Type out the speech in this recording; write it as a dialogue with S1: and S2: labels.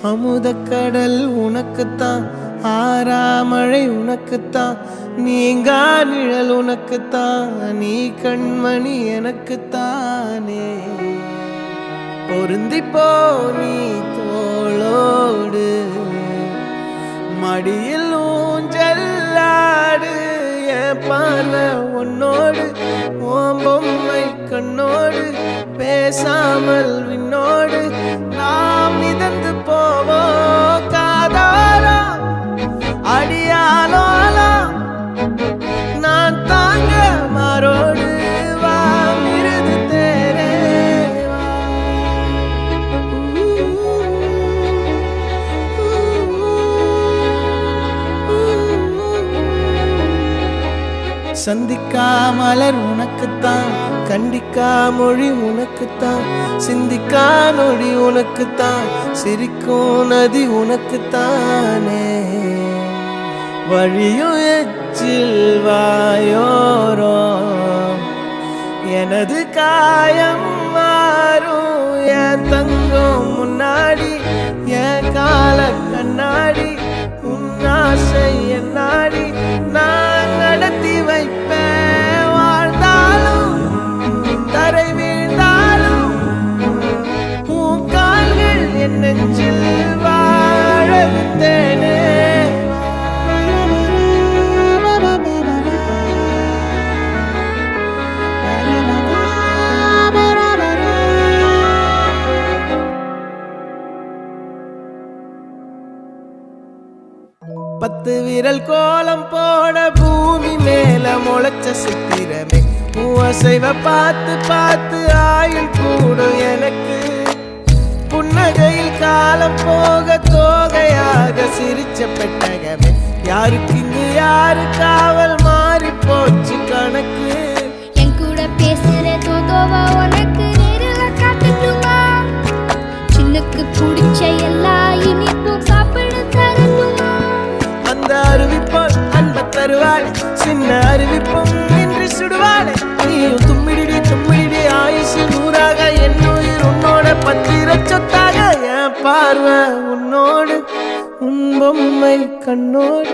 S1: அமுதக்கடல் உனக்குத்தான், ஆறாமழை உனக்குத்தான், நீங்கா நிழல் உனக்குத்தான், நீ கண்மணி எனக்குத்தானே. பொருந்திப்போ நீ தோளோடு, மடியில் ஊஞ்சல்லாடு, என் பார்வை உன்னோடு, ஓம் பொம்மை கண்ணோடு, பேசாமல் விண்ணோடு நாம் மிதந்து போவோம் காதாரா அடியாலோலா, நான் தாங்க மாறோடு வா மிருது தேரே வா. சந்திக்கா மலர் உனக்குத்தான், கண்டிக்கா மொழி உனக்குத்தான், சிந்திக்கா நொடி உனக்குத்தான், சிரிக்கும் நதி உனக்குத்தானே. வழியும் எச்சில் வாயோரோ எனது காயம் மாறும், என் தங்கம் முன்னாடி என் கால கண்ணாடி, உன் ஆசை என்னாடி நான் நடத்தி வைப்பேன். வாழ்ந்தாலும் தரை வீழ்ந்தாலும் உன் கால்கள் என் நெஞ்சில் வாழ விட்டேனே. பத்து விரல் கோலம் போட பூமி மேல முளைச்ச சித்திரமே, அசைவ பார்த்து பார்த்து ஆயுள் கூடும் எனக்கு. புன்னகையில் காலம் போக தோகையாக சிரிச்ச பெட்டகமே, யாருக்கு இங்கு யாரு காவல் மாறி போச்சு கணக்கு.
S2: என் கூட பேசுற தோதோவா உனக்கு நேரில் காட்டுமா, சின்னுக்கு பிடிச்ச எல்லா இனிப்பும் சாப்பிட தரணுமா.
S1: அந்த அறிவிப்போல் அன்ப தருவாள், சின்ன அறிவிப்பும் இன்று சுடுவாள். நீயும் தும்மிடி தும்மிடி ஆயுசு நூறாக, என் உயிர் உன்னோட பத்திர சொத்தாக, என் பார்வை உன்னோடு, உன் பொம்மை கண்ணோடு.